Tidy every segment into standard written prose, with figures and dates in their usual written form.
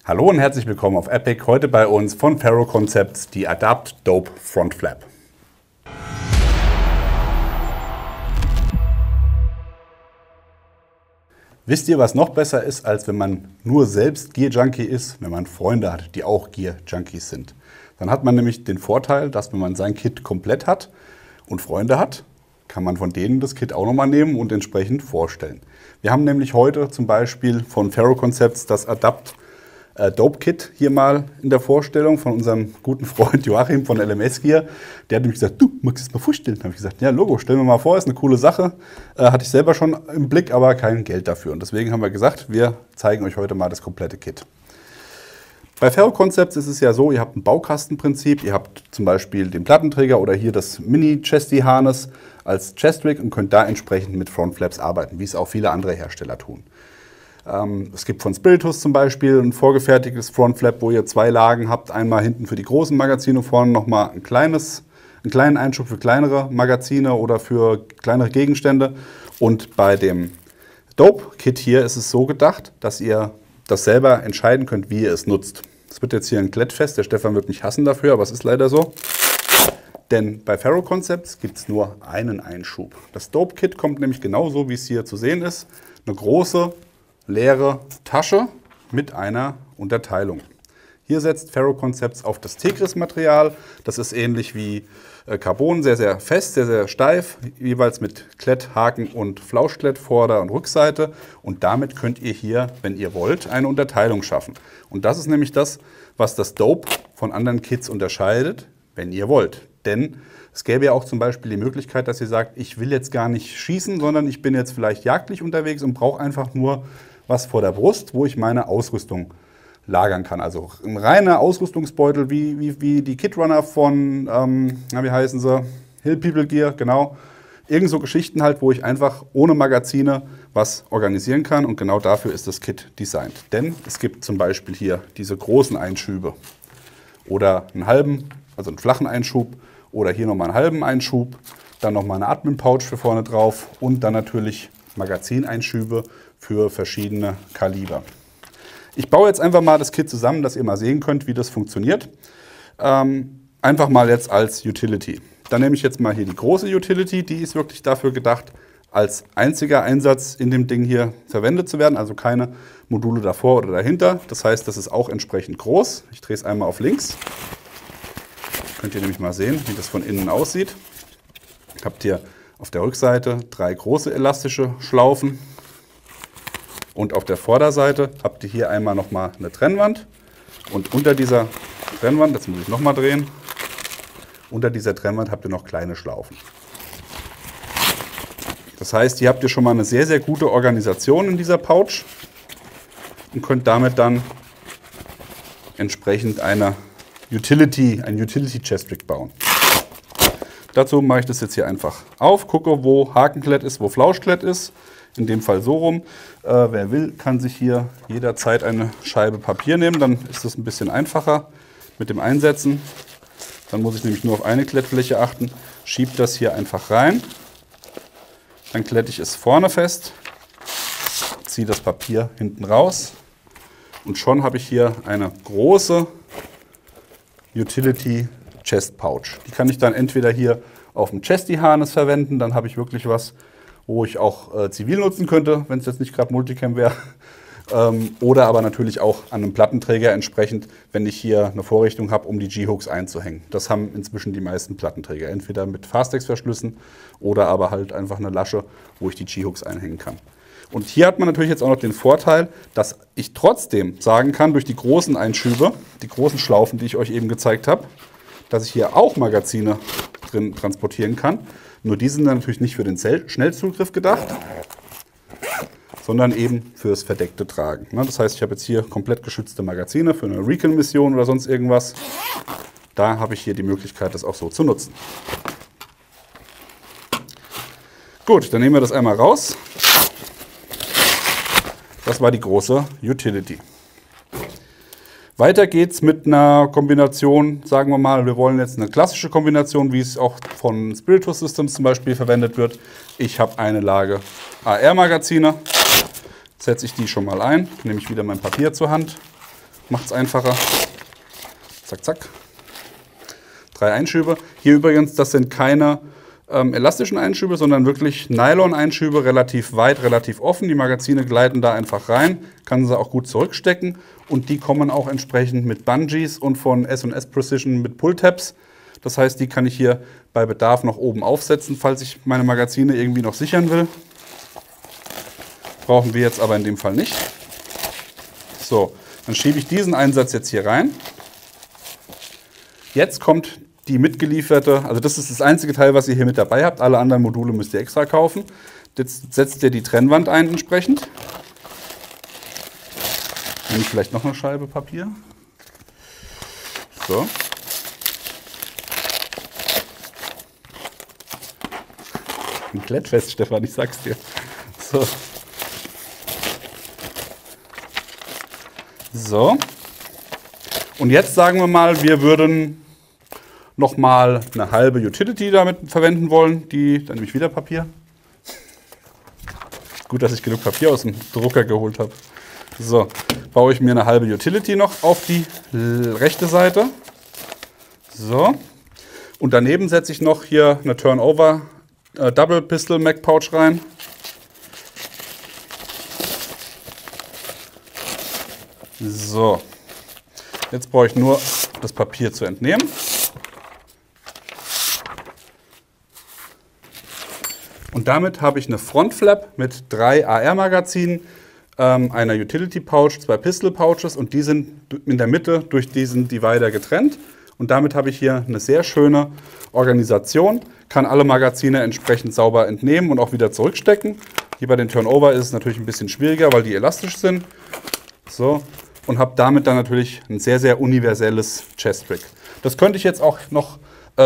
Hallo und herzlich willkommen auf Epic. Heute bei uns von Faro Concepts die Adapt Dope Front Flap. Wisst ihr, was noch besser ist, als wenn man nur selbst Gear Junkie ist, wenn man Freunde hat, die auch Gear Junkies sind? Dann hat man nämlich den Vorteil, dass wenn man sein Kit komplett hat und Freunde hat, kann man von denen das Kit auch nochmal nehmen und entsprechend vorstellen. Wir haben nämlich heute zum Beispiel von Faro Concepts das Adapt Dope Kit hier mal in der Vorstellung von unserem guten Freund Joachim von LMS Gear. Der hat nämlich gesagt, du, magst du das mal vorstellen? Da habe ich gesagt, ja Logo, stellen wir mal vor, ist eine coole Sache. Hatte ich selber schon im Blick, aber kein Geld dafür. Und deswegen haben wir gesagt, wir zeigen euch heute mal das komplette Kit. Bei Faro Concepts ist es ja so, ihr habt ein Baukastenprinzip. Ihr habt zum Beispiel den Plattenträger oder hier das Mini-Chesty-Harness als Chest-Rig und könnt da entsprechend mit Front Flaps arbeiten, wie es auch viele andere Hersteller tun. Es gibt von Spiritus zum Beispiel ein vorgefertigtes Front Flap, wo ihr zwei Lagen habt. Einmal hinten für die großen Magazine, vorne nochmal einen kleinen Einschub für kleinere Magazine oder für kleinere Gegenstände. Und bei dem Dope Kit hier ist es so gedacht, dass ihr das selber entscheiden könnt, wie ihr es nutzt. Es wird jetzt hier ein Klettfest, der Stefan wird mich hassen dafür, aber es ist leider so. Denn bei Faro Concepts gibt es nur einen Einschub. Das Dope Kit kommt nämlich genauso, wie es hier zu sehen ist. Eine große, leere Tasche mit einer Unterteilung. Hier setzt Faro Concepts auf das Tegris-Material. Das ist ähnlich wie Carbon, sehr, sehr fest, sehr, sehr steif, jeweils mit Klett, Haken und Flauschklett Vorder- und Rückseite. Und damit könnt ihr hier, wenn ihr wollt, eine Unterteilung schaffen. Und das ist nämlich das, was das Dope von anderen Kits unterscheidet, wenn ihr wollt. Denn es gäbe ja auch zum Beispiel die Möglichkeit, dass ihr sagt, ich will jetzt gar nicht schießen, sondern ich bin jetzt vielleicht jagdlich unterwegs und brauche einfach nur was vor der Brust, wo ich meine Ausrüstung lagern kann. Also ein reiner Ausrüstungsbeutel wie die Kitrunner von, wie heißen sie? Hill People Gear, genau. Irgend so Geschichten halt, wo ich einfach ohne Magazine was organisieren kann. Und genau dafür ist das Kit designt. Denn es gibt zum Beispiel hier diese großen Einschübe oder einen halben, also einen flachen Einschub oder hier nochmal einen halben Einschub. Dann nochmal eine Admin-Pouch für vorne drauf und dann natürlich Magazineinschübe für verschiedene Kaliber. Ich baue jetzt einfach mal das Kit zusammen, dass ihr mal sehen könnt, wie das funktioniert. Einfach mal jetzt als Utility. Dann nehme ich jetzt mal hier die große Utility, die ist wirklich dafür gedacht, als einziger Einsatz in dem Ding hier verwendet zu werden, also keine Module davor oder dahinter. Das heißt, das ist auch entsprechend groß. Ich drehe es einmal auf links. Könnt ihr nämlich mal sehen, wie das von innen aussieht. Habt ihr auf der Rückseite 3 große elastische Schlaufen. Und auf der Vorderseite habt ihr hier einmal nochmal eine Trennwand. Und unter dieser Trennwand, jetzt muss ich nochmal drehen, unter dieser Trennwand habt ihr noch kleine Schlaufen. Das heißt, hier habt ihr schon mal eine sehr, sehr gute Organisation in dieser Pouch und könnt damit dann entsprechend ein Utility Chest Rig bauen. Dazu mache ich das jetzt hier einfach auf, gucke, wo Hakenklett ist, wo Flauschklett ist. In dem Fall so rum. Wer will, kann sich hier jederzeit eine Scheibe Papier nehmen. Dann ist es ein bisschen einfacher mit dem Einsetzen. Dann muss ich nämlich nur auf eine Klettfläche achten. Schiebe das hier einfach rein. Dann klette ich es vorne fest. Ziehe das Papier hinten raus. Und schon habe ich hier eine große Utility Chest Pouch. Die kann ich dann entweder hier auf dem Chesty Harness verwenden. Dann habe ich wirklich was, wo ich auch zivil nutzen könnte, wenn es jetzt nicht gerade Multicam wäre. Oder aber natürlich auch an einem Plattenträger entsprechend, wenn ich hier eine Vorrichtung habe, um die G-Hooks einzuhängen. Das haben inzwischen die meisten Plattenträger. Entweder mit Fastex-Verschlüssen oder aber halt einfach eine Lasche, wo ich die G-Hooks einhängen kann. Und hier hat man natürlich jetzt auch noch den Vorteil, dass ich trotzdem sagen kann, durch die großen Einschübe, die großen Schlaufen, die ich euch eben gezeigt habe, dass ich hier auch Magazine drin transportieren kann. Nur die sind dann natürlich nicht für den Schnellzugriff gedacht, sondern eben fürs verdeckte Tragen. Das heißt, ich habe jetzt hier komplett geschützte Magazine für eine Recon-Mission oder sonst irgendwas. Da habe ich hier die Möglichkeit, das auch so zu nutzen. Gut, dann nehmen wir das einmal raus. Das war die große Utility. Weiter geht's mit einer Kombination, sagen wir mal, wir wollen jetzt eine klassische Kombination, wie es auch von Spiritus Systems zum Beispiel verwendet wird. Ich habe eine Lage AR-Magazine, setze ich die schon mal ein, nehme ich wieder mein Papier zur Hand macht es einfacher. Zack, zack. 3 Einschübe. Hier übrigens, das sind keine elastischen Einschübe, sondern wirklich Nylon-Einschübe, relativ weit, relativ offen. Die Magazine gleiten da einfach rein, kann sie auch gut zurückstecken. Und die kommen auch entsprechend mit Bungees und von S&S Precision mit Pull-Tabs. Das heißt, die kann ich hier bei Bedarf noch oben aufsetzen, falls ich meine Magazine irgendwie noch sichern will. Brauchen wir jetzt aber in dem Fall nicht. So, dann schiebe ich diesen Einsatz jetzt hier rein. Jetzt kommt die mitgelieferte, also das ist das einzige Teil, was ihr hier mit dabei habt. Alle anderen Module müsst ihr extra kaufen. Jetzt setzt ihr die Trennwand ein entsprechend. Nehme ich vielleicht noch eine Scheibe Papier. So. Ein Klettfest, Stefan, ich sag's dir. So. So. Und jetzt sagen wir mal, wir würden noch mal eine halbe Utility damit verwenden wollen. Dann nehme ich wieder Papier. Gut, dass ich genug Papier aus dem Drucker geholt habe. So, baue ich mir eine halbe Utility noch auf die rechte Seite. So. Und daneben setze ich noch hier eine Turnover Double Pistol Mag Pouch rein. So. Jetzt brauche ich nur das Papier zu entnehmen. Und damit habe ich eine Frontflap mit 3 AR-Magazinen, einer Utility-Pouch, 2 Pistol-Pouches und die sind in der Mitte durch diesen Divider getrennt. Und damit habe ich hier eine sehr schöne Organisation, kann alle Magazine entsprechend sauber entnehmen und auch wieder zurückstecken. Hier bei den Turnover ist es natürlich ein bisschen schwieriger, weil die elastisch sind. So. Und habe damit dann natürlich ein sehr, sehr universelles Chest-Rig. Das könnte ich jetzt auch noch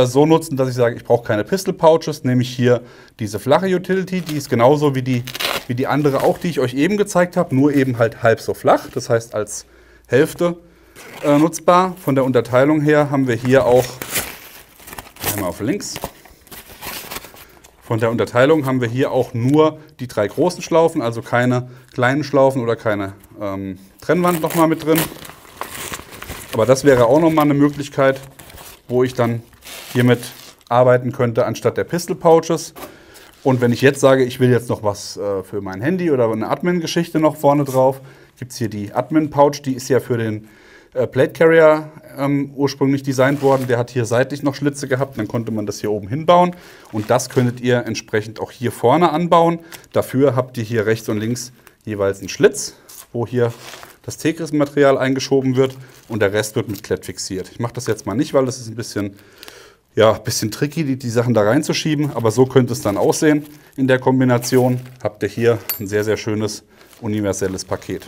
so nutzen, dass ich sage, ich brauche keine Pistol-Pouches, nehme ich hier diese flache Utility, die ist genauso wie die andere auch, die ich euch eben gezeigt habe, nur eben halt halb so flach, das heißt als Hälfte nutzbar. Von der Unterteilung her haben wir hier auch, einmal auf links, von der Unterteilung haben wir hier auch nur die 3 großen Schlaufen, also keine kleinen Schlaufen oder keine Trennwand nochmal mit drin. Aber das wäre auch nochmal eine Möglichkeit, wo ich dann hiermit arbeiten könnte, anstatt der Pistol Pouches. Und wenn ich jetzt sage, ich will jetzt noch was für mein Handy oder eine Admin-Geschichte noch vorne drauf, gibt es hier die Admin Pouch, die ist ja für den Plate Carrier ursprünglich designt worden. Der hat hier seitlich noch Schlitze gehabt, dann konnte man das hier oben hinbauen. Und das könntet ihr entsprechend auch hier vorne anbauen. Dafür habt ihr hier rechts und links jeweils einen Schlitz, wo hier das Tegris-Material eingeschoben wird und der Rest wird mit Klett fixiert. Ich mache das jetzt mal nicht, weil das ist ein bisschen tricky, die Sachen da reinzuschieben, aber so könnte es dann aussehen. In der Kombination habt ihr hier ein sehr, sehr schönes universelles Paket.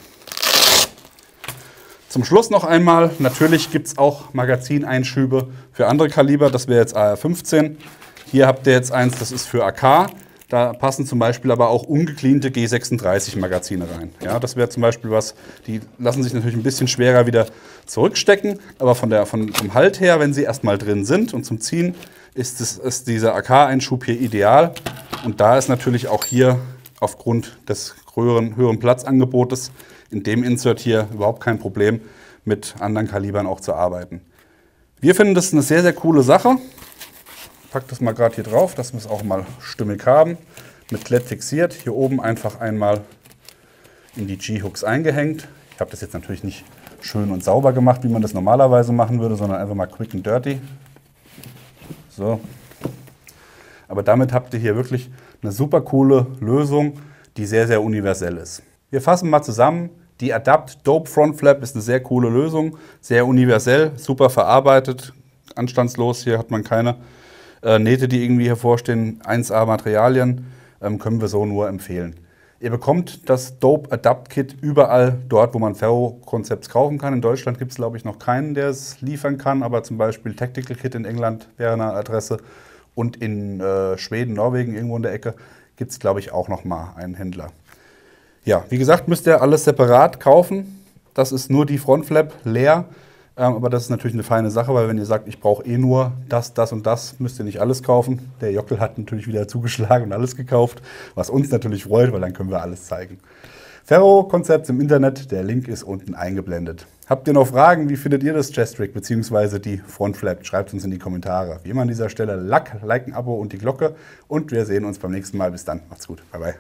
Zum Schluss noch einmal, natürlich gibt es auch Magazineinschübe für andere Kaliber, das wäre jetzt AR-15. Hier habt ihr jetzt eins, das ist für AK. Da passen zum Beispiel aber auch ungecleante G36-Magazine rein. Ja, das wäre zum Beispiel was, die lassen sich natürlich ein bisschen schwerer wieder zurückstecken, aber vom Halt her, wenn sie erstmal drin sind und zum Ziehen, ist dieser AK-Einschub hier ideal. Und da ist natürlich auch hier aufgrund des höheren Platzangebotes in dem Insert hier überhaupt kein Problem, mit anderen Kalibern auch zu arbeiten. Wir finden das eine sehr, sehr coole Sache. Ich packe das mal gerade hier drauf, dass wir es auch mal stimmig haben. Mit Klett fixiert, hier oben einfach einmal in die G-Hooks eingehängt. Ich habe das jetzt natürlich nicht schön und sauber gemacht, wie man das normalerweise machen würde, sondern einfach mal quick and dirty. So. Aber damit habt ihr hier wirklich eine super coole Lösung, die sehr, sehr universell ist. Wir fassen mal zusammen. Die Adapt Dope Front Flap ist eine sehr coole Lösung, sehr universell, super verarbeitet, anstandslos. Hier hat man keine Nähte, die irgendwie hervorstehen, 1A Materialien, können wir so nur empfehlen. Ihr bekommt das Dope Adapt Kit überall dort, wo man Ferro-Konzepts kaufen kann. In Deutschland gibt es, glaube ich, noch keinen, der es liefern kann, aber zum Beispiel Tactical Kit in England wäre eine Adresse und in Schweden, Norwegen, irgendwo in der Ecke, gibt es, glaube ich, auch noch mal einen Händler. Ja, wie gesagt, müsst ihr alles separat kaufen. Das ist nur die Frontflap leer. Aber das ist natürlich eine feine Sache, weil wenn ihr sagt, ich brauche eh nur das, das und das, müsst ihr nicht alles kaufen. Der Jockel hat natürlich wieder zugeschlagen und alles gekauft, was uns natürlich freut, weil dann können wir alles zeigen. Ferro Concepts im Internet, der Link ist unten eingeblendet. Habt ihr noch Fragen? Wie findet ihr das Jazz-Rig bzw. die Frontflap? Schreibt uns in die Kommentare. Wie immer an dieser Stelle Like, ein Abo und die Glocke und wir sehen uns beim nächsten Mal. Bis dann, macht's gut, bye bye.